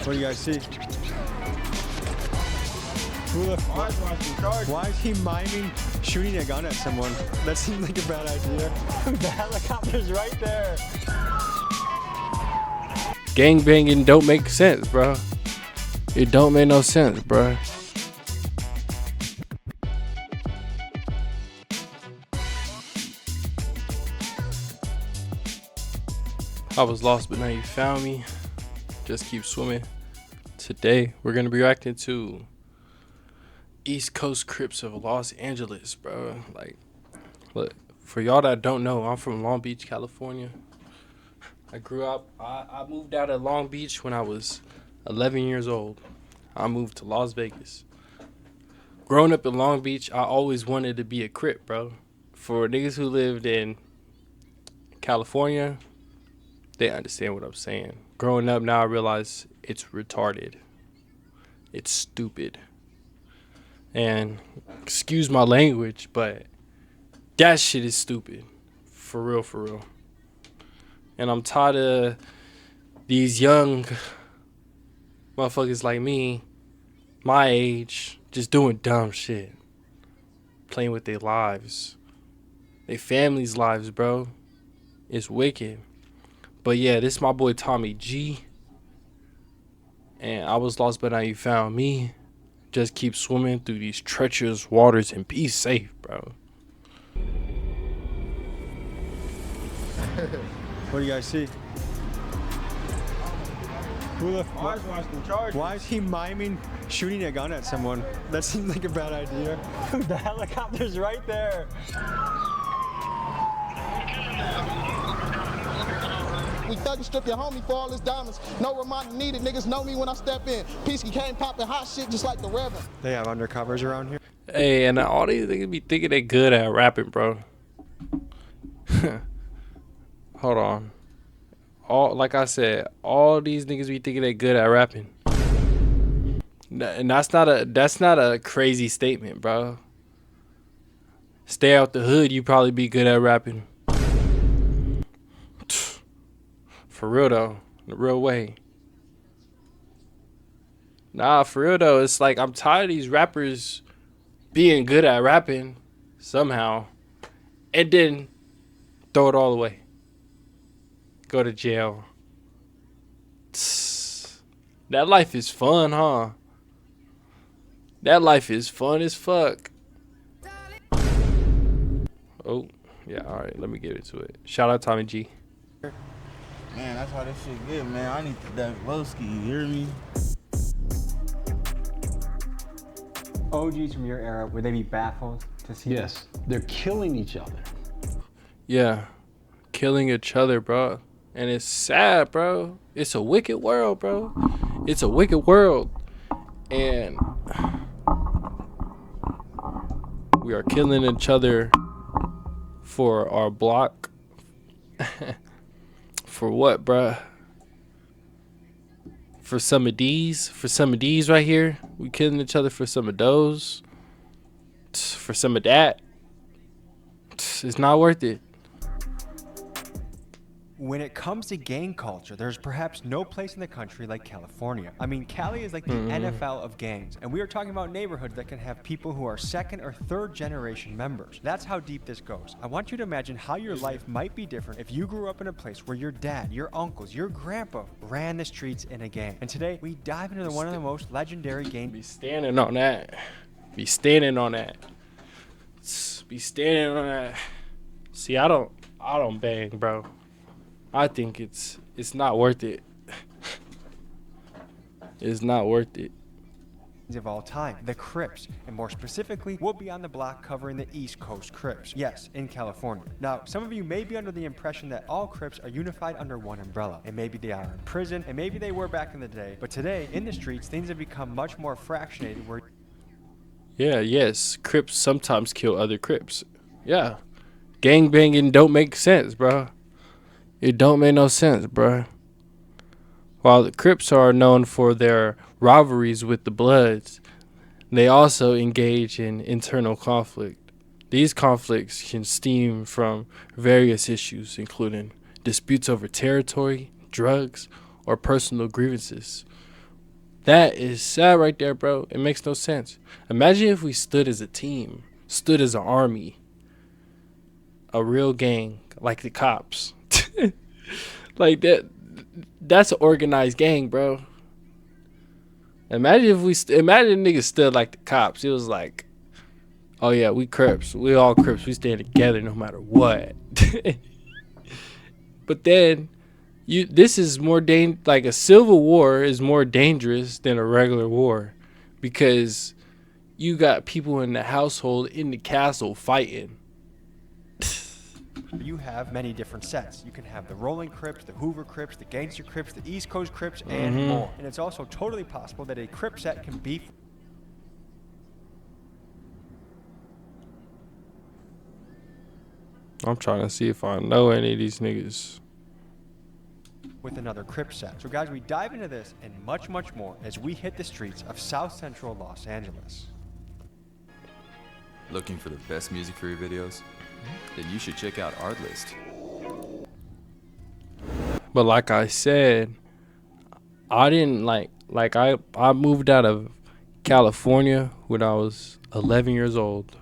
What do you guys see? Why is he miming shooting a gun at someone? That seems like a bad idea. The helicopter's right there. Gang banging don't make sense, bro. It don't make no sense, bro. I was lost, but now you found me. Just keep swimming. Today, we're gonna be reacting to East Coast Crips of Los Angeles, bro. Like, look, for y'all that don't know, I'm from Long Beach, California. I grew up, I moved out of Long Beach when I was 11 years old. I moved to Las Vegas. Growing up in Long Beach, I always wanted to be a Crip, bro. For niggas who lived in California, they understand what I'm saying. Growing up now, I realize it's retarded. It's stupid. And excuse my language, but that shit is stupid. For real, for real. And I'm tired of these young motherfuckers like me, my age, just doing dumb shit. Playing with their lives. Their families' lives, bro. It's wicked. But yeah, this is my boy Tommy G. And I was lost, but now you found me. Just keep swimming through these treacherous waters and be safe, bro. What do you guys see? Why is he miming shooting a gun at someone? That seems like a bad idea. The helicopter's right there. We thug and strip your homie for all his diamonds. No reminder needed. Niggas know me when I step in. Peasky came popping hot shit just like the Reverend. They have undercovers around here. Hey, and all these niggas be thinking they good at rapping, bro. Hold on. Like I said, all these niggas be thinking they good at rapping. And that's not a crazy statement, bro. Stay out the hood, you probably be good at rapping. For real though, in a real way. Nah, for real though, it's like I'm tired of these rappers being good at rapping somehow and then throw it all away. Go to jail. That life is fun, huh? That life is fun as fuck. Oh, yeah, alright, let me get into it. Shout out Tommy G. Man, that's how this shit get, man. I need to duck Lowski, you hear me? OGs from your era, would they be baffled to see Yes, they're killing each other. Yeah, killing each other, bro. And it's sad, bro. It's a wicked world, bro. It's a wicked world. And we are killing each other for our block. For what, bruh? For some of these? For some of these right here? We killing each other for some of those? For some of that? It's not worth it. When it comes to gang culture, there's perhaps no place in the country like California. I mean, Cali is like the NFL of gangs, and we are talking about neighborhoods that can have people who are second or third generation members. That's how deep this goes. I want you to imagine how your life might be different if you grew up in a place where your dad, your uncles, your grandpa ran the streets in a gang. And today, we dive into one of the most legendary gangs. Be standing on that. Be standing on that. Be standing on that. See, I don't bang, bro. I think it's not worth it. It's not worth it. Of all time, the Crips, and more specifically, we'll be on the block covering the East Coast Crips. Yes, in California. Now, some of you may be under the impression that all Crips are unified under one umbrella, and maybe they are in prison, and maybe they were back in the day. But today, in the streets, things have become much more fractionated where... Yeah, yes, Crips sometimes kill other Crips. Yeah, gang banging don't make sense, bro. It don't make no sense, bruh. While the Crips are known for their rivalries with the Bloods, they also engage in internal conflict. These conflicts can stem from various issues, including disputes over territory, drugs, or personal grievances. That is sad right there, bro. It makes no sense. Imagine if we stood as a team, stood as an army, a real gang, like the cops. Like that. That's an organized gang, bro. Imagine if imagine niggas stood like the cops. It was like, oh yeah, we Crips. We all Crips. We stand together no matter what. But then this is more like a civil war is more dangerous than a regular war, because you got people in the household in the castle fighting. You have many different sets. You can have the Rolling Crips, the Hoover Crips, the Gangster Crips, the East Coast Crips, and more. And it's also totally possible that a Crip set can be I'm trying to see if I know any of these niggas. with another Crip set. So guys, we dive into this and much, much more as we hit the streets of South Central Los Angeles. Looking for the best music for your videos? Then you should check out Artlist. But like I said, I didn't I moved out of California when I was 11 years old.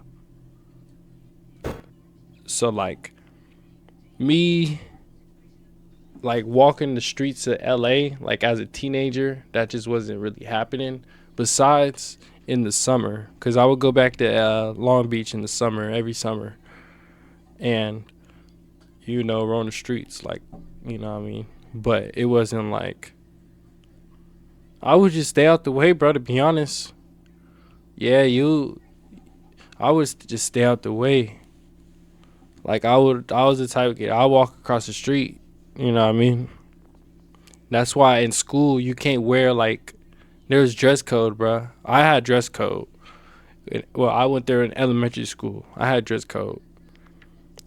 So like me like walking the streets of LA like as a teenager, that just wasn't really happening. Besides in the summer, because I would go back to Long Beach in the summer, every summer, and roam the streets, like, you know what I mean. But it wasn't like, I would just stay out the way, bro, to be honest. Yeah, I would just stay out the way. Like I was the type of kid, I walk across the street, you know what I mean. That's why in school you can't wear, like, there's dress code, bro. I had dress code. Well, I went there in elementary school. I had dress code,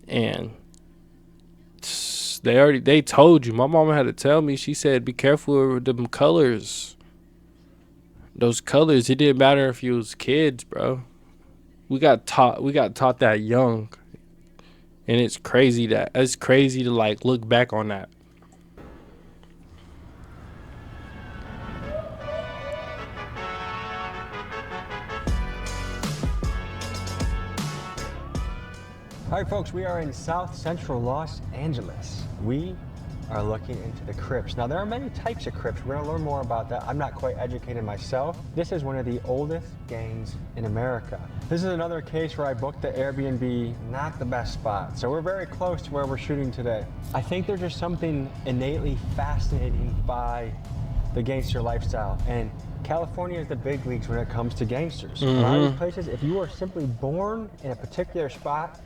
and they told you. My mama had to tell me. She said, "Be careful with them colors. Those colors. It didn't matter if you was kids, bro. We got taught that young, and it's crazy to like look back on that." All right, folks, we are in South Central Los Angeles. We are looking into the Crips. Now, there are many types of Crips. We're gonna learn more about that. I'm not quite educated myself. This is one of the oldest gangs in America. This is another case where I booked the Airbnb, not the best spot. So we're very close to where we're shooting today. I think there's just something innately fascinating by the gangster lifestyle. And California is the big leagues when it comes to gangsters. A lot of these places, if you are simply born in a particular spot,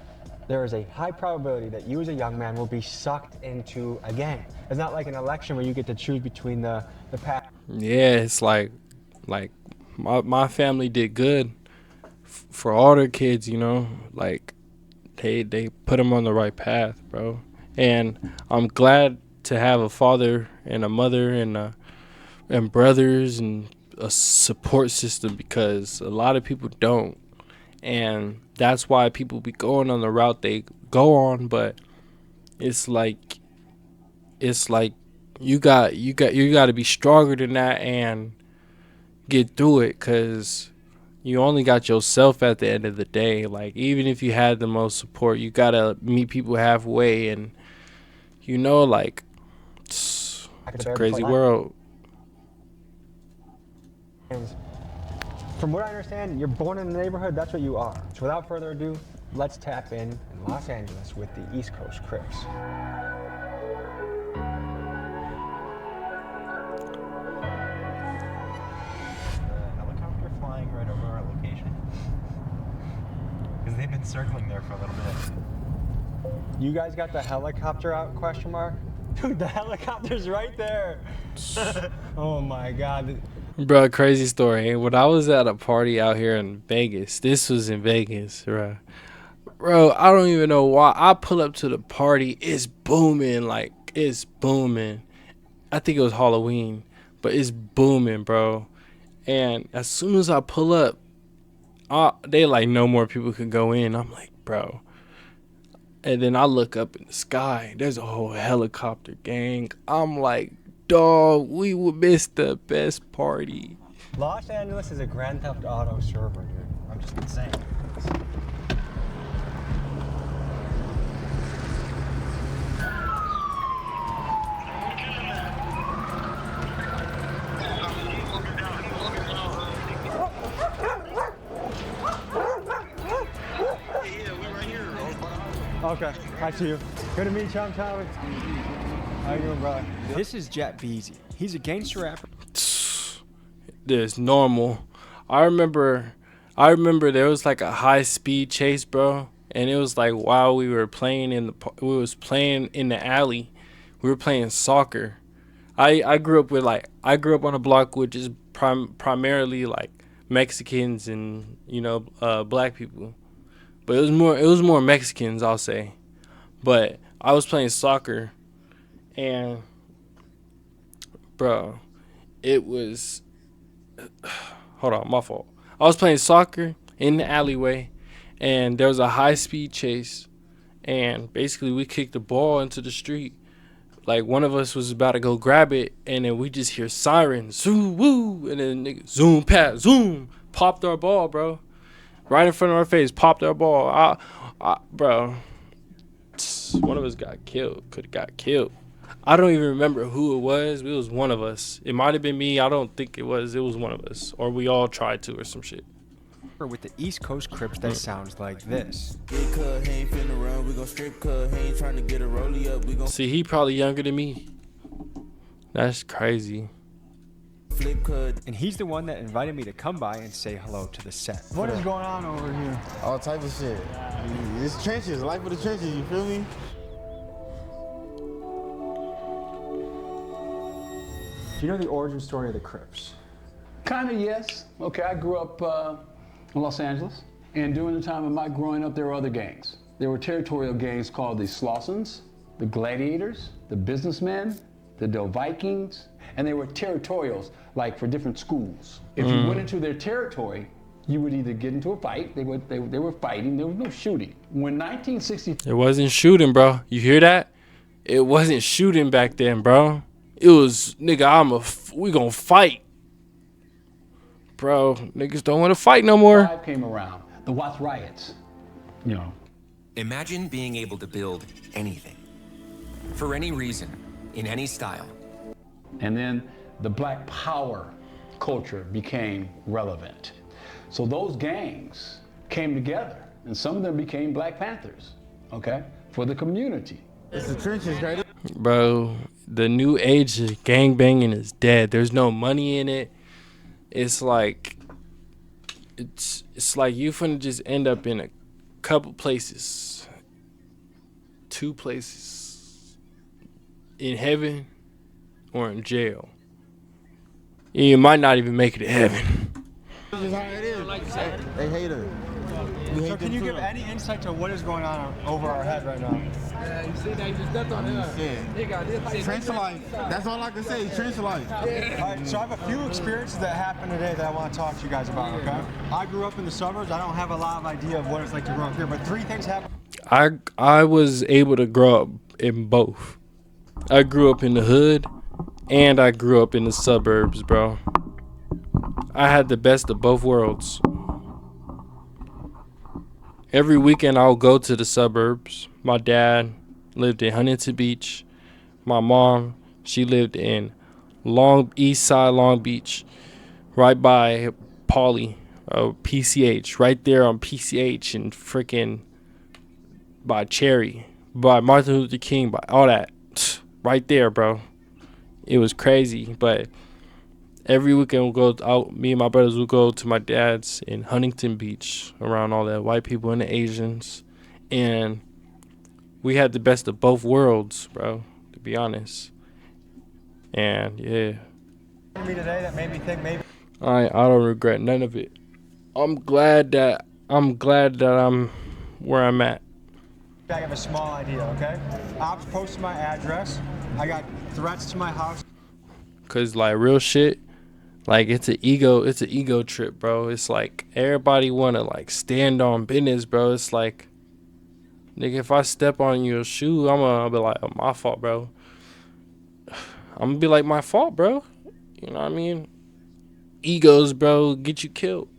there is a high probability that you as a young man will be sucked into a gang. It's not like an election where you get to choose between the path. Yeah, it's like my family did good for all their kids, like they put them on the right path, bro. And I'm glad to have a father and a mother and brothers and a support system, because a lot of people don't. And that's why people be going on the route they go on. But it's like you got to be stronger than that and get through it, because you only got yourself at the end of the day. Like, even if you had the most support, you gotta meet people halfway. And like, it's a crazy world. From what I understand, you're born in the neighborhood, that's what you are. So without further ado, let's tap in Los Angeles with the East Coast Crips. Helicopter flying right over our location? Because they've been circling there for a little bit. You guys got the helicopter out, question mark? Dude, the helicopter's right there. Oh my God. Bro, crazy story. When I was at a party out here in Vegas, this was in Vegas, bro. Bro, I don't even know why. I pull up to the party, it's booming, like, it's booming. I think it was Halloween, but it's booming, bro. And as soon as I pull up, they like, no more people can go in. I'm like, bro. And then I look up in the sky, there's a whole helicopter gang. I'm like, dog, we would miss the best party. Los Angeles is a Grand Theft Auto server, dude. I'm just insane. Okay, I see you. Good to meet you, I'm Tommy. How you doing, brother? This is Jet Beezy. He's a gangster rapper. This normal. I remember there was like a high speed chase, bro, and it was like while we were playing in the alley, we were playing soccer. I grew up on a block with just primarily like Mexicans and black people. But it was more Mexicans, I'll say. But I was playing soccer, and bro, it was hold on, my fault. I was playing soccer in the alleyway, and there was a high speed chase, and basically we kicked the ball into the street. Like one of us was about to go grab it, and then we just hear sirens, zoom, woo, and then nigga, zoom, pass, zoom, popped our ball, bro. Right in front of our face, popped our ball. Bro, one of us got killed. Could have got killed. I don't even remember who it was. It was one of us. It might have been me. I don't think it was. It was one of us. Or we all tried to or some shit. With the East Coast Crips that sounds like this. See, he probably younger than me. That's crazy. And he's the one that invited me to come by and say hello to the set. What is going on over here? All type of shit. It's trenches, life of the trenches, you feel me? Do you know the origin story of the Crips? Kind of, yes. Okay, I grew up in Los Angeles, and during the time of my growing up, there were other gangs. There were territorial gangs called the Slossons, the Gladiators, the Businessmen, the Del Vikings, and they were territorials, like for different schools. If you went into their territory, you would either get into a fight, they were fighting, there was no shooting. When 1960... It wasn't shooting, bro. You hear that? It wasn't shooting back then, bro. It was, nigga, we gonna fight. Bro, niggas don't want to fight no more. Came around, the Watts riots, you know. Imagine being able to build anything, for any reason, in any style. And then the Black Power culture became relevant. So those gangs came together, and some of them became Black Panthers, okay, for the community. It's the trenches, right? Bro, the new age of gangbanging is dead. There's no money in it. It's like you finna just end up in a couple places, 2 places, in heaven or in jail. You might not even make it to heaven. This is how it is. They hate us. So can you give any insight to what is going on over our head right now? You see that? You just stepped on it. Trench life. That's all I can say. Trench life. All right, so I have a few experiences that happened today that I want to talk to you guys about, okay? I grew up in the suburbs. I don't have a lot of idea of what it's like to grow up here, but 3 things happened. I was able to grow up in both. I grew up in the hood, and I grew up in the suburbs, bro. I had the best of both worlds. Every weekend I'll go to the suburbs. My dad lived in Huntington Beach. My mom, she lived in East Side Long Beach, right by Pauley, PCH, right there on PCH and freaking by Cherry, by Martin Luther King, by all that, right there, bro. It was crazy, but every weekend we'll go out. Me and my brothers will go to my dad's in Huntington Beach, around all the white people and the Asians, and we had the best of both worlds, bro. To be honest, and yeah. Me today that made me think maybe. I don't regret none of it. I'm glad that I'm where I'm at. I have a small idea, okay? Ops posted my address. I got threats to my house. Cause like real shit, like it's an ego trip, bro. It's like everybody wanna like stand on business, bro. It's like, nigga, if I step on your shoe, I'll be like, oh, my fault, bro. I'm gonna be like, my fault, bro. You know what I mean? Egos, bro, get you killed.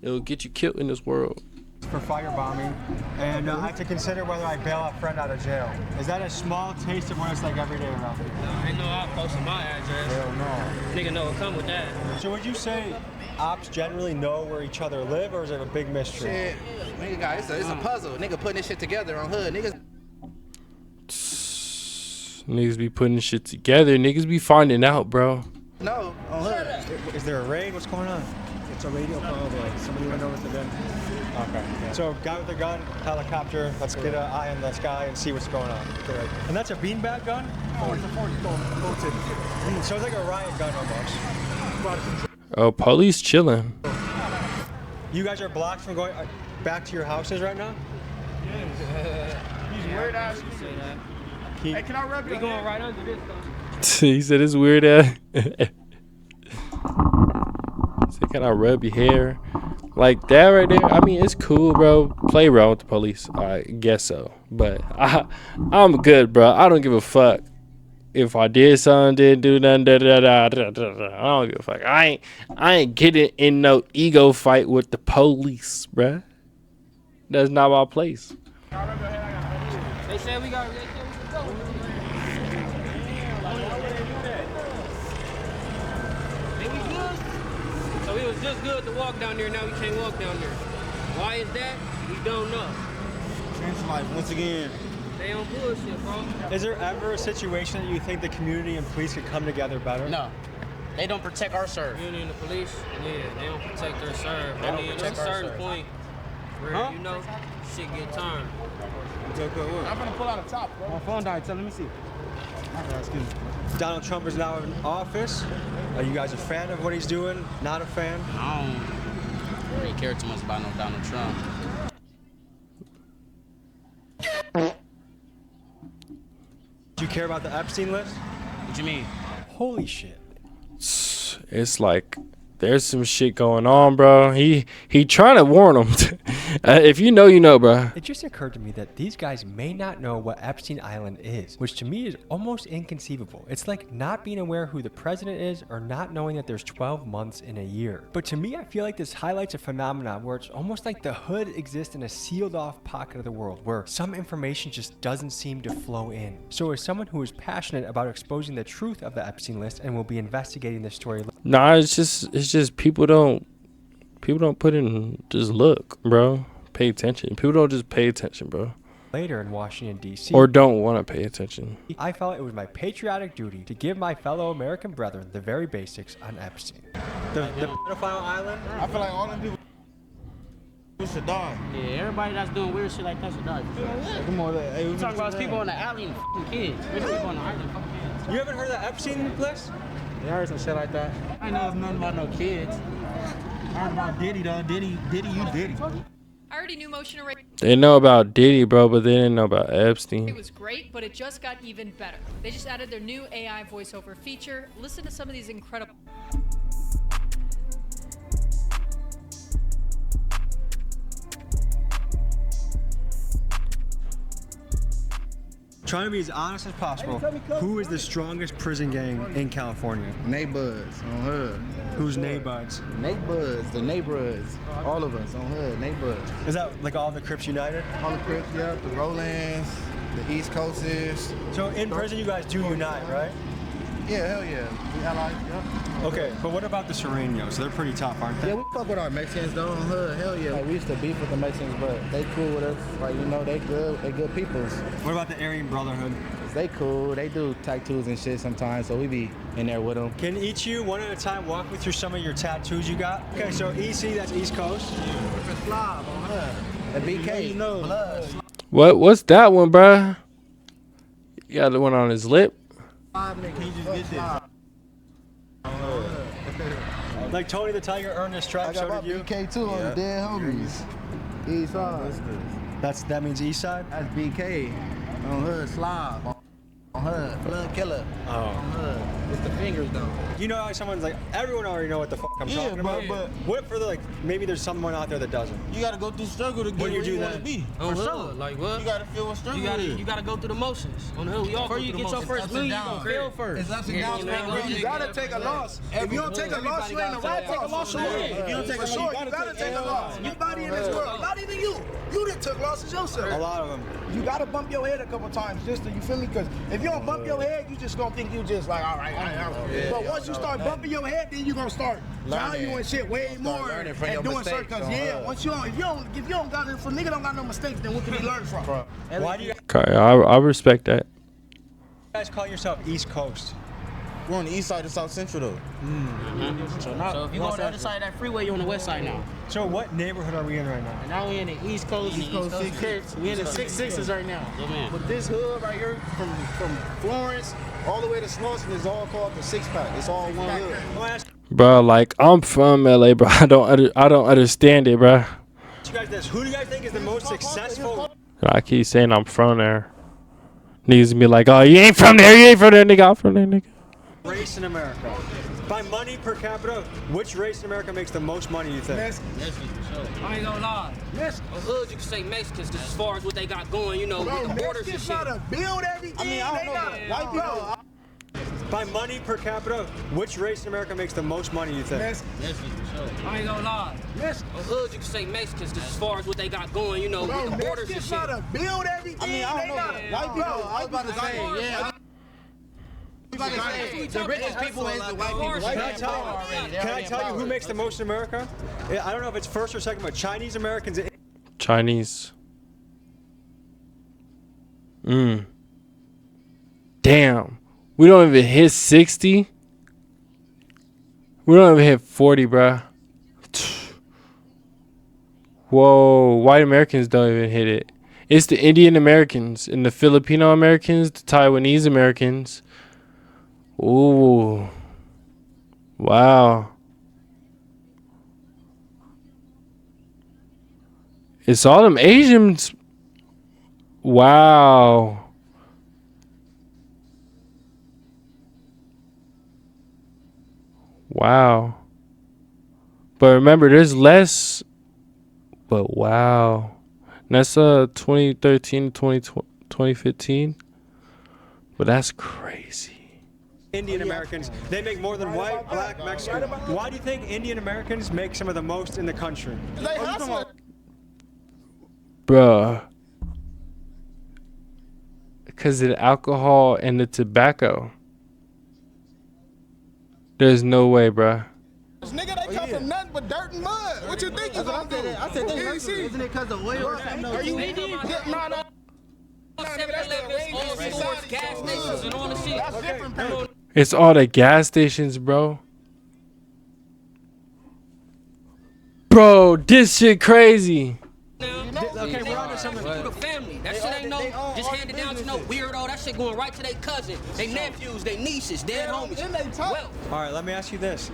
It'll get you killed in this world. For firebombing, and I have to consider whether I bail a friend out of jail. Is that a small taste of what it's like every day around here? I know I posted my address. Hell no. Nigga know what come with that. So would you say ops generally know where each other live, or is it a big mystery? Shit, nigga, guys, it's a puzzle. Nigga putting this shit together on hood. Niggas be putting shit together. Niggas be finding out, bro. No, on hood. Is there a raid? What's going on? It's a radio call, boy. Somebody went over to them. Okay. Yeah. So, guy with the gun, helicopter. Let's get an eye on the sky and see what's going on. Correct. And that's a beanbag gun? Oh, it's a 40. So it's like a riot gun almost. Oh, police chilling. You guys are blocked from going back to your houses right now? He's weird ass. Hey, can I rub your We going right under this though. He said it's weird ass. Say, can I rub your hair? Like that right there. I mean, it's cool, bro. Play around with the police. I guess so. But I'm good, bro. I don't give a fuck if I did something, didn't do nothing. I don't give a fuck. I ain't getting in no ego fight with the police, bro. That's not my place. They said we got. So it was just good to walk down there. Now we can't walk down there. Why is that? We don't know. Trench life once again. They on bullshit, bro. Is there ever a situation that you think the community and police could come together better? No. They don't protect our serve. Community and the police, yeah, they don't protect their serve. I mean, at a certain point where, you know, shit get turned. I'm gonna pull out a top, bro. My phone died. Let me see. Donald Trump is now in office. Are you guys a fan of what he's doing? Not a fan? I don't really care too much about no Donald Trump. Do you care about the Epstein list? What you mean? Holy shit. It's like there's some shit going on, bro. He trying to warn them. If you know, you know, bro. It just occurred to me that these guys may not know what Epstein Island is, which to me is almost inconceivable. It's like not being aware who the president is or not knowing that there's 12 months in a year. But to me, I feel like this highlights a phenomenon where it's almost like the hood exists in a sealed off pocket of the world where some information just doesn't seem to flow in. So as someone who is passionate about exposing the truth of the Epstein list and will be investigating this story. Nah, it's just people don't put in, just look, bro. Pay attention. People don't just pay attention, bro. Later in Washington, D.C. Or don't want to pay attention. I felt it was my patriotic duty to give my fellow American brethren the very basics on Epstein. The pedophile island? I feel like all them people should die. Yeah, everybody that's doing weird shit like that should die. Come on, hey, We talking about people on the alley and fucking kids. Rich people on the island fucking kids. You haven't heard of the Epstein list? Yeah, I heard some shit like that. I know nothing about no kids. I heard about Diddy though. Diddy, you Diddy. I already knew motion array. They know about Diddy, bro, but they didn't know about Epstein. It was great, but it just got even better. They just added their new AI voiceover feature. Listen to some of these incredible. Trying to be as honest as possible. Who is the strongest prison gang in California? Neighbors on hood. Who's Neighbors? Neighbors, the neighbors. All of us on hood, neighbors. Is that like all the Crips United? All the Crips, yeah. The Rollins, the East Coasters. So in prison you guys do unite, right? Yeah, hell yeah. We allies, yeah. Okay, but what about the Serenos? They're pretty tough, aren't they? Yeah, we fuck with our Mexicans though on hood, hell yeah. Like, we used to beef with the Mexicans, but they cool with us. Like, you know, they good peoples. What about the Aryan Brotherhood? They cool, they do tattoos and shit sometimes, so we be in there with them. Can each you, one at a time, walk me through some of your tattoos you got? Okay, so EC, that's East Coast. Slob on hood. The BK, you know. Blood. What's that one, bruh? You got the one on his lip? Can you just get this? Like Tony the Tiger earned his stripes, so did you? BK too on the dead homies. East side. That means East Side? That's BK. On hood, slob. On hood, blood killer. Oh. On hood. the fingers down. You know how someone's like, everyone already know what the fuck I'm talking about. but What for the like? Maybe there's someone out there that doesn't. you gotta go through struggle to get What do you where do you wanna then? be. On For hood, sure. like what? You gotta feel what struggle is. You gotta go through the motions. On the hood, we all Before go you through get the your motions. first meal, you gonna fail first. It's ups and Yeah, downs, you man. know, You gotta take a loss. If you don't take a loss, you ain't a rap. Take a loss away. If you don't take a loss, you gotta take a loss. Nobody in this world, not even you. You done took losses yourself. A lot of them. You gotta bump your head a couple times just to, you feel me? Because if you don't bump your head, you just gonna think you just like, all right. But once you start bumping your head, then you gonna start valuing shit way more and doing certain. Because once you don't, if you don't got it, if a nigga don't got no mistakes, then what can he learn from? Why do you Okay, I respect that. guys call yourself East Coast? We're on the east side of South Central though. So if you go on the other side of that freeway, you're on the west side now. So what neighborhood are we in right now? And now we in the East Coast. Crips. We in the 6-6s right now. Yeah, man. But this hood right here, from Florence all the way to Slauson, is all called the Six Pack. It's all one hood. Bro, like I'm from LA, bro. I don't understand it, bro. You guys, who do you guys think is the most successful? I keep saying I'm from there. Niggas be like, oh, you ain't from there, nigga. I'm from there, nigga. Race in America. By money per capita, which race in America makes the most money, you think? I ain't gonna lie. On hood, you can say Mexicans, because as far as what they got going, you know, with the borders and shit. Gotta build everything. I mean, I don't know. White people. By money per capita, which race in America makes the most money, you think? I ain't gonna lie. On hood, you can say Mexicans, because as far as what they got going, you know, with the borders and shit. Gotta build everything. I mean, I don't know. White people. I was about to say, yeah. The richest people is the white people. Can I tell you who makes the most in America? I don't know if it's first or second, but Chinese Americans. Chinese. Damn. We don't even hit 60. We don't even hit 40, bruh. Whoa. White Americans don't even hit it. It's the Indian Americans and the Filipino Americans, the Taiwanese Americans. Ooh. Wow. It's all them Asians. Wow. Wow. But remember, there's less. But wow. And that's 2013 to 2015. But that's crazy. Indian Americans, they make more than white, black, Mexican. Why do you think Indian Americans make some of the most in the country? Bruh. Because of the alcohol and the tobacco. There's no way, bruh. Nigga, they come from nothing but dirt and mud. What you think you gonna do? I said, isn't it because of oil or something? Are you no. 7-Elevens, all stores, gas stations, and all the shit. That's different, bro. It's all the gas stations, bro. Bro, this shit crazy. Okay, we're on to something through the family. That shit ain't no just handed down to no weirdo. That shit going right to their cousin, their nephews, their nieces, dead homies. Well, all right, let me ask you this.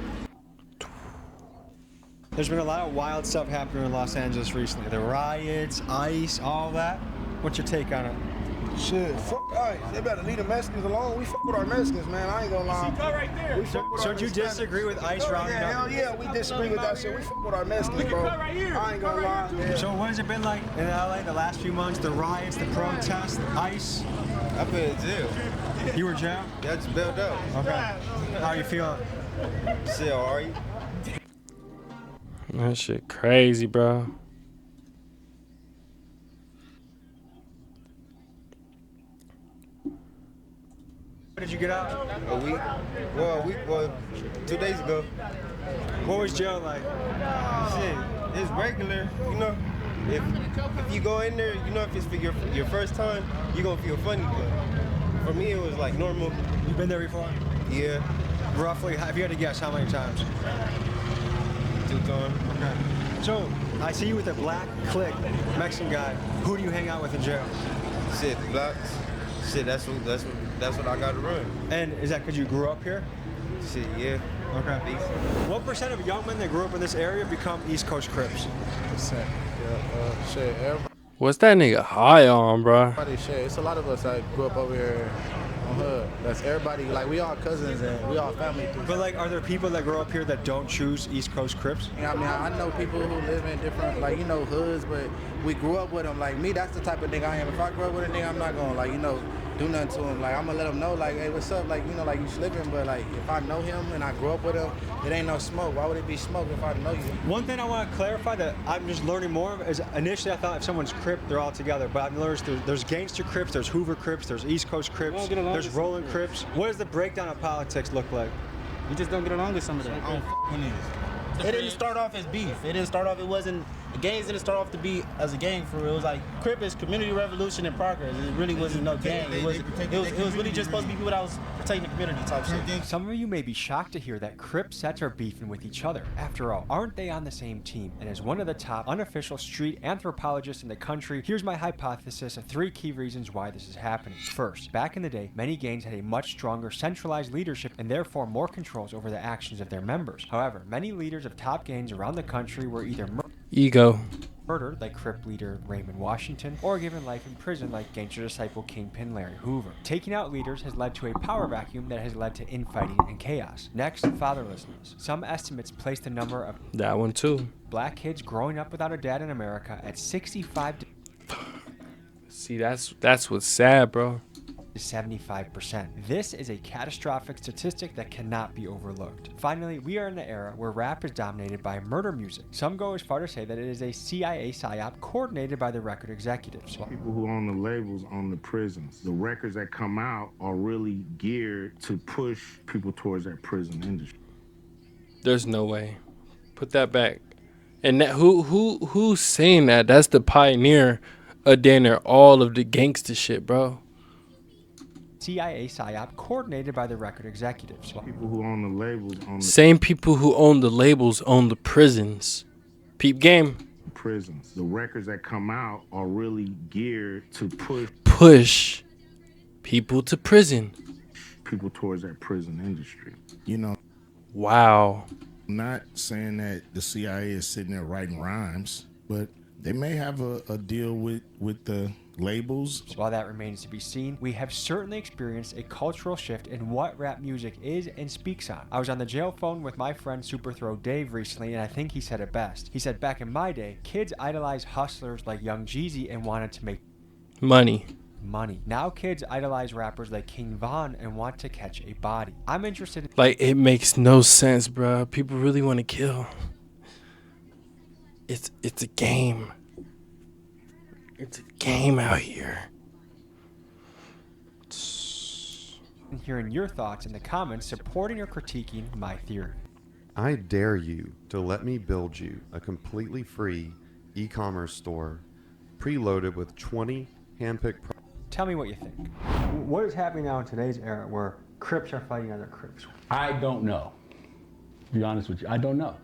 There's been a lot of wild stuff happening in Los Angeles recently. The riots, ICE, all that. What's your take on it? Shit, fuck ICE. They better leave the Mexicans alone. We fuck with our Mexicans, man. I ain't gonna lie. Right there. So do you disagree with ICE rounding up? Hell yeah, we disagree with that shit. We fuck with our Mexicans, bro. I ain't gonna lie. Yeah. So what has it been like in LA the last few months? The riots, the protests, the ICE? I've been in jail. You were in jail? Yeah, I just bailed out. Okay. How are you feeling? Shit, how are you? That shit crazy, bro. When did you get out? A week. Well, 2 days ago. What was jail like? Shit, it's regular, you know. If you go in there, you know, if it's for your first time, you're gonna feel funny. But for me, it was like normal. You've been there before? Yeah. Roughly, if you had to guess, how many times? 2 times. Okay. So, I see you with a black clique, Mexican guy. Who do you hang out with in jail? Shit, blacks. Shit, that's what I got to run. And is that because you grew up here? Shit, yeah. Okay. What percent of young men that grew up in this area become East Coast Crips? Shit, What's that nigga high on, bro? everybody shit. It's a lot of us that grew up over here on hood. That's everybody. Like we all cousins and we all family. But like, are there people that grow up here that don't choose East Coast Crips? I mean, I know people who live in different, like, you know, hoods, but we grew up with them. Like me, that's the type of nigga I am. If I grow up with a nigga, I'm not gonna, like, you know, do nothing to him. Like, I'm gonna let him know, like, hey, what's up? Like, you know, like, you slipping, but like, if I know him and I grew up with him, it ain't no smoke. Why would it be smoke if I know you? One thing I want to clarify that I'm just learning more of is initially I thought if someone's Crip, they're all together. But I've learned there's gangster Crips, there's Hoover Crips, there's East Coast Crips, there's Rolling Crips. What does the breakdown of politics look like? We just don't get along with some of them. It didn't start off as beef. It didn't start off, the gangs didn't start off to be as a gang for real. It was like, Crip is community revolution in progress. It really wasn't no gang. It was really just supposed to be people that was protecting the community type shit. Some of you may be shocked to hear that Crip sets are beefing with each other. After all, aren't they on the same team? And as one of the top unofficial street anthropologists in the country, here's my hypothesis of 3 key reasons why this is happening. First, back in the day, many gangs had a much stronger centralized leadership and therefore more controls over the actions of their members. However, many leaders of top gangs around the country were either murdered, like Crip leader Raymond Washington, or given life in prison like gangster disciple Kingpin Larry Hoover. Taking out leaders has led to a power vacuum that has led to infighting and chaos. Next, fatherlessness. Some estimates place the number of that one too. Black kids growing up without a dad in America at 65 to See, that's what's sad, bro. 75%. This is a catastrophic statistic that cannot be overlooked. Finally, we are in an era where rap is dominated by murder music. Some go as far to say that it is a CIA psyop coordinated by the record executives. People who own the labels own the prisons. The records that come out are really geared to push people towards that prison industry. There's no way. Put that back. And that, who's saying that? That's the pioneer of damn near all of the gangster shit, bro. CIA psyop coordinated by the record executives. People who own the labels own the same people who own the labels own the prisons. Peep game. Prisons. The records that come out are really geared to push people to prison. People towards that prison industry. You know. Wow. I'm not saying that the CIA is sitting there writing rhymes, but they may have a deal with the labels. So while that remains to be seen, we have certainly experienced a cultural shift in what rap music is and speaks on. I was on the jail phone with my friend Super Throw Dave recently, and I think he said it best. He said, back in my day, kids idolized hustlers like Young Jeezy and wanted to make money. Now kids idolize rappers like King Von and want to catch a body. I'm interested in— Like, it makes no sense, bro. People really want to kill. It's a game. It's a game out here. Hearing your thoughts in the comments supporting or critiquing my theory. I dare you to let me build you a completely free e-commerce store preloaded with 20 handpicked products. Tell me what you think. What is happening now in today's era where Crips are fighting other Crips? I don't know. To be honest with you, I don't know.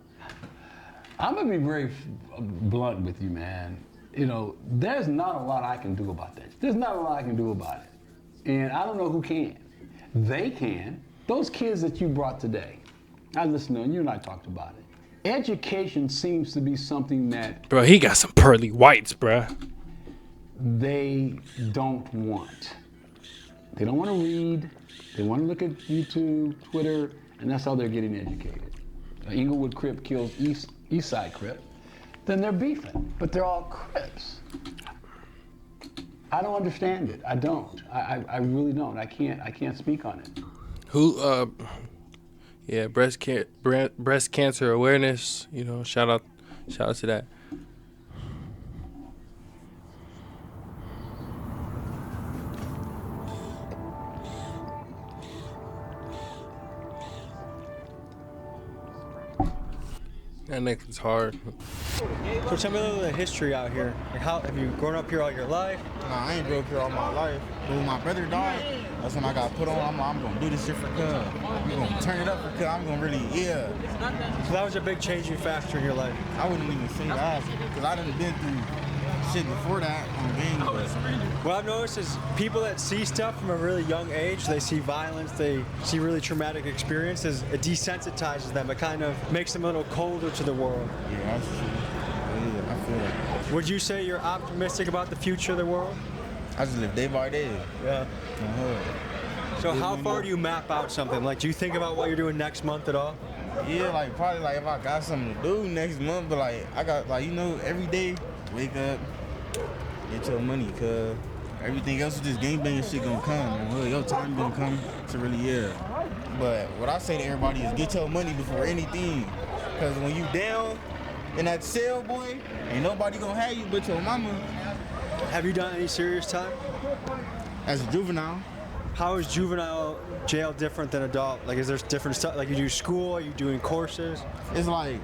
I'm gonna be very blunt with you, man. You know, there's not a lot I can do about this. There's not a lot I can do about it. And I don't know who can. They can. Those kids that you brought today, I listened to them, you and I talked about it. Education seems to be something that— Bro, he got some pearly whites, bro. They don't want. They don't want to read. They want to look at YouTube, Twitter, and that's how they're getting educated. Inglewood Crip kills East Side Crip, then they're beefing, but they're all Crips. I don't understand it. I don't. I really don't. I can't speak on it. Who? Yeah, breast cancer awareness. You know, shout out to that. That nigga's hard. So tell me a little of the history out here. Like, how have you grown up here all your life? Nah, I ain't grew up here all my life. But when my brother died, that's when I got put on. I'm gonna do this shit for Cub. I'm gonna turn it up for Cub. I'm gonna really, yeah. So that was a big changing factor in your life. I wouldn't even say that because I done been through shit before that on games. What I've noticed is people that see stuff from a really young age, they see violence, they see really traumatic experiences, it desensitizes them. It kind of makes them a little colder to the world. Yeah, that's true. Yeah, I feel that. Would you say you're optimistic about the future of the world? I just live day by day. Yeah. So So how far do you map out something? Like, do you think about what you're doing next month at all? Yeah, like probably like if I got something to do next month, but like I got like every day wake up, get your money, cause everything else is just game banging shit gonna come. Your time gonna come to really But what I say to everybody is get your money before anything, cause when you down in that cell, boy, ain't nobody gonna have you but your mama. Have you done any serious time? As a juvenile. How is juvenile jail different than adult? Like, is there different stuff? Like, you do school? Are you doing courses? It's like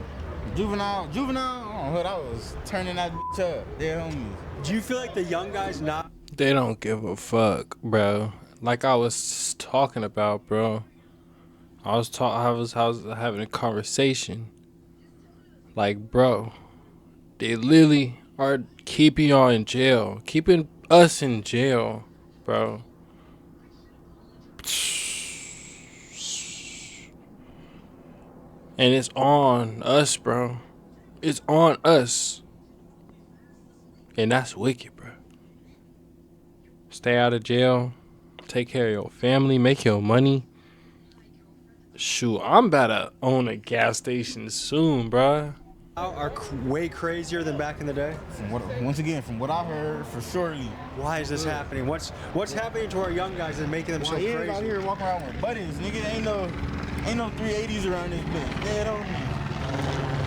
juvenile. Oh, I was turning that bitch up. They're homies. Do you feel like the young guys not? They don't give a fuck, bro. Like I was talking about, bro. I was having a conversation. Like, bro, they literally are keeping y'all in jail, keeping us in jail, bro. And it's on us, bro. It's on us. And that's wicked, bro. Stay out of jail. Take care of your family. Make your money. Shoot, I'm about to own a gas station soon, bro. Are way crazier than back in the day? From what I heard, for surely. Why is this happening? What's happening to our young guys that's making them so crazy? Out here walking around with buttons, nigga. Ain't no 380s around this bitch. Yeah, don't.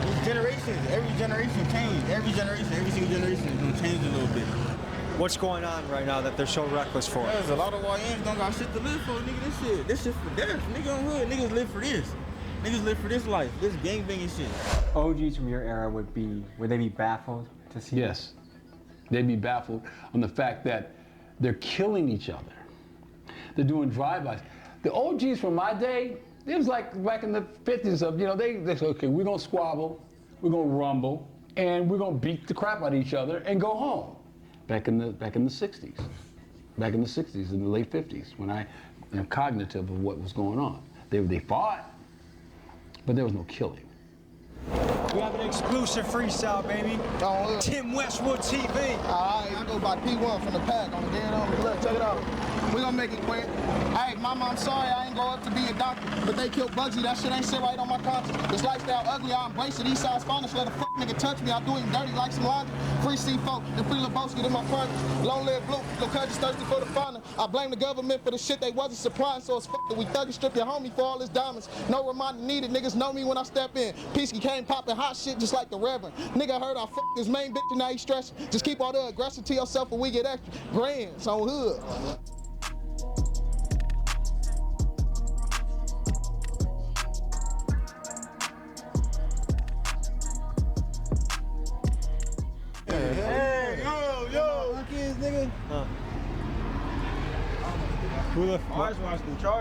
These generations, every generation changed. Every single generation is gonna change a little bit. What's going on right now that they're so reckless for? There's a lot of YNs don't got shit to live for, nigga. This shit for death. Nigga on hood, niggas live for this. Niggas live for this life, this gangbanging shit. OGs from your era would they be baffled to see? Yes, they'd be baffled on the fact that they're killing each other. They're doing drive-bys. The OGs from my day, it was like back in the 50s of, they say, okay, we're gonna squabble, we're gonna rumble, and we're gonna beat the crap out of each other and go home. Back in the 60s. Back in the 60s, in the late 50s, when I am cognitive of what was going on. They fought, but there was no killing. We have an exclusive freestyle, baby. Tim Westwood TV. I go by P1 from the pack on the dead on. Look, check it out. We gonna make it quick. Hey, mama, I'm sorry I ain't grow up to be a doctor, but they killed Bugsy. That shit ain't sit right on my conscience. This lifestyle ugly, I embrace it. Eastside's finest. Let a fuck nigga touch me. I do him dirty like some laundry. Free C4 and free Lebowski to my partner. Long live blue. No country's thirsty for the fauna. I blame the government for the shit they wasn't supplying, so it's fucked that we thug and strip your homie for all his diamonds. No reminder needed. Niggas know me when I step in. Peasky came popping hot shit just like the Reverend. Nigga heard I fucked his main bitch and now he stressing. Just keep all the aggression to yourself when we get extra. Grands on hood. Hey, yo, kids, nigga.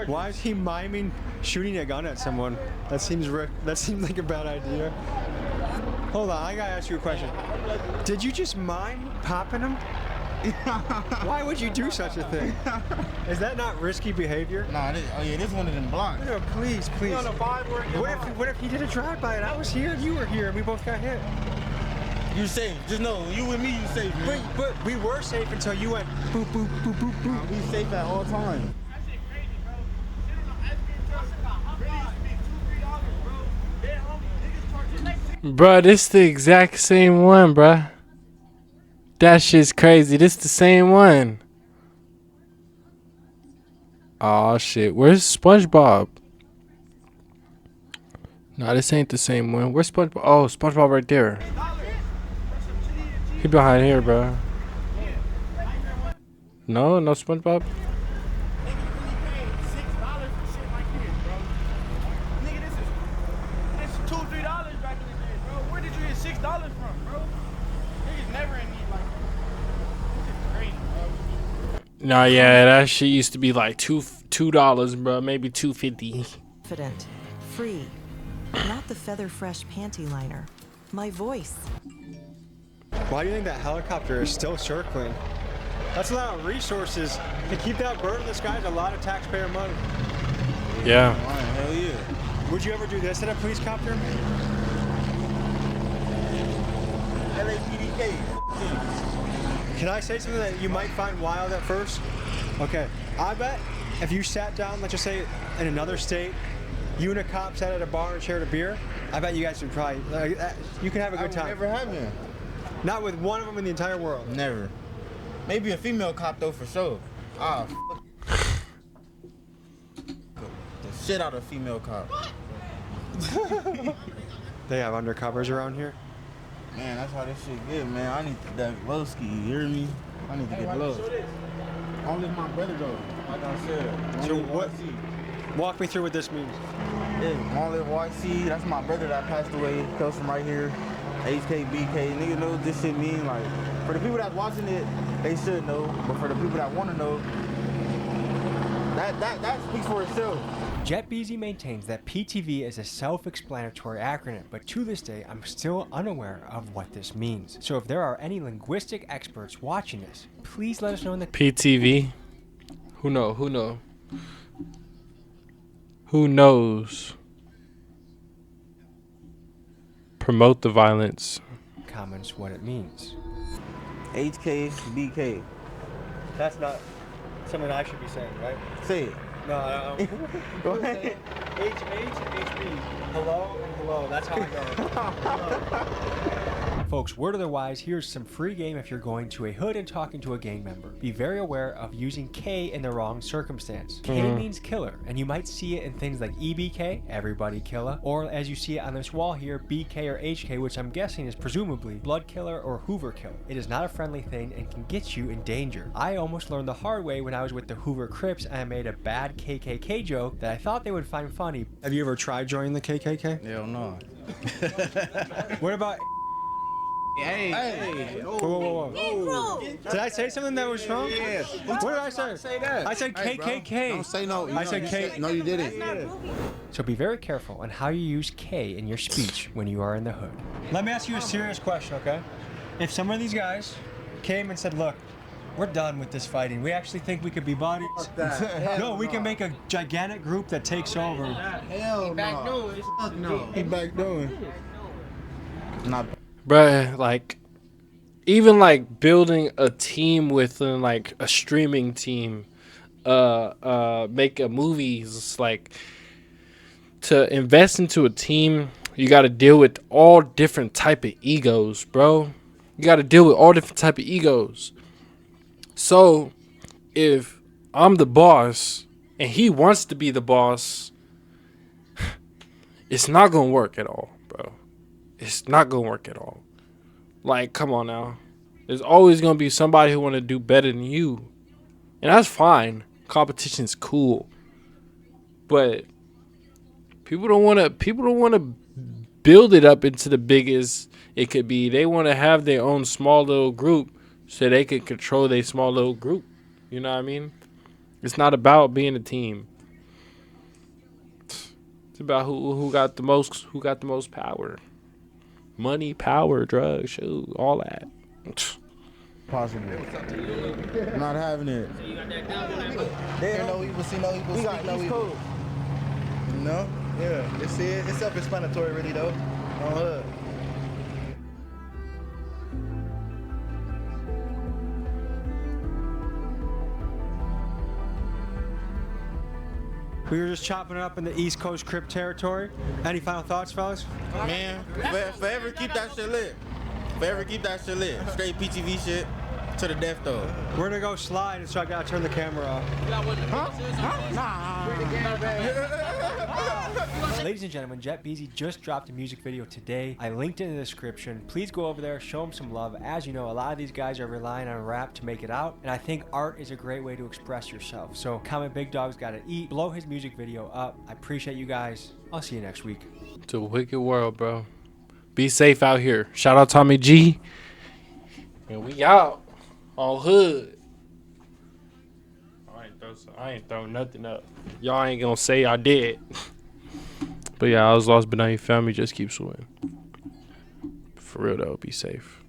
Why is he miming shooting a gun at someone? That seems like a bad idea. Hold on, I gotta ask you a question. Did you just mime popping him? Why would you do such a thing? Is that not risky behavior? Nah, this one of them blocks. No, please. What if he did a drive-by and I was here and you were here and we both got hit? You safe. Just know, you and me, you safe, man. But we were safe until you went boop, boop, boop, boop, boop. Nah, we safe at all times. Bruh, this the exact same one, bruh. That shit's crazy. This the same one. Aw, shit. Where's SpongeBob? Nah, this ain't the same one. Where's SpongeBob? Oh, SpongeBob right there. He behind here, bro. No SpongeBob. Nah, yeah, that shit used to be like $2, bro, maybe $2.50. Confident, free, not the feather fresh panty liner. My voice. Why do you think that helicopter is still circling? That's a lot of resources. To keep that bird in the sky is a lot of taxpayer money. Yeah. Hell yeah. Would you ever do this in a police copter? LAPDK. Can I say something that you might find wild at first? Okay, I bet if you sat down, let's just say in another state, you and a cop sat at a bar and shared a beer, I bet you guys would probably, you can have a good time. Never happened. Not with one of them in the entire world. Never. Maybe a female cop though, for sure. Ah, the shit out of a female cop. They have undercovers around here. Man, that's how this shit get, man. I need that low ski, you hear me? I need to get low. Only my brother though, like I said. So what? Walk me through what this means. Yeah, Long Live YC, that's my brother that passed away. Comes from right here. HK, BK, nigga know what this shit mean. Like, for the people that's watching it, they should know. But for the people that want to know, that speaks for itself. JetBeezy maintains that PTV is a self-explanatory acronym, but to this day, I'm still unaware of what this means. So if there are any linguistic experts watching this, please let us know in the PTV. Who know? Who knows? Promote the violence. Comments what it means. HK, BK. That's not something I should be saying, right? Say it. No, I don't. Go ahead. HB. Hello and hello. That's how I go. Folks, word of the wise, here's some free game if you're going to a hood and talking to a gang member. Be very aware of using K in the wrong circumstance. K means killer, and you might see it in things like EBK, everybody killer, or as you see it on this wall here, BK or HK, which I'm guessing is presumably blood killer or Hoover killer. It is not a friendly thing and can get you in danger. I almost learned the hard way when I was with the Hoover Crips and I made a bad KKK joke that I thought they would find funny. Have you ever tried joining the KKK? Hell no. What about... Hey. Whoa. Did I say something that was wrong? Yeah. What did I say? I said KKK. Don't say no. I said K. No, you didn't. So be very careful on how you use K in your speech when you are in the hood. Let me ask you a serious question, okay? If some of these guys came and said, look, we're done with this fighting. We actually think we could be buddies. No, we can make a gigantic group that takes over. Hell no. He back doing. Not. Bruh, like, even like building a team within like a streaming team, make a movies, like, to invest into a team, you got to deal with all different type of egos, bro. You got to deal with all different type of egos. So, if I'm the boss and he wants to be the boss, it's not gonna work at all, bro. It's not gonna work at all. Like, come on now. There's always gonna be somebody who wanna do better than you. And that's fine. Competition's cool. But people don't wanna build it up into the biggest it could be. They wanna have their own small little group so they can control their small little group. You know what I mean? It's not about being a team. It's about who got the most power. Money, power, drugs, shoot, all that. Possible. Not having it. They know evil, see no evil, speak no evil. No? Yeah. It's self-explanatory really though. On hood. We were just chopping it up in the East Coast Crip territory. Any final thoughts, fellas? Man, forever keep that shit lit. Forever keep that shit lit. Straight PTV shit to the death though. We're gonna go slide, so I gotta turn the camera off. Ladies and gentlemen, JetBeezy just dropped a music video today. I linked it in the description. Please go over there, show them some love. As you know, a lot of these guys are relying on rap to make it out, and I think art is a great way to express yourself. So comment Big Dog's Gotta Eat, blow his music video up. I appreciate you guys. I'll see you next week. It's a wicked world, bro. Be safe out here. Shout out Tommy G. And we out on hood. I ain't throwing nothing up. Y'all ain't gonna say I did. But yeah, I was lost, but now you found me. Just keep swimming. For real though, be safe.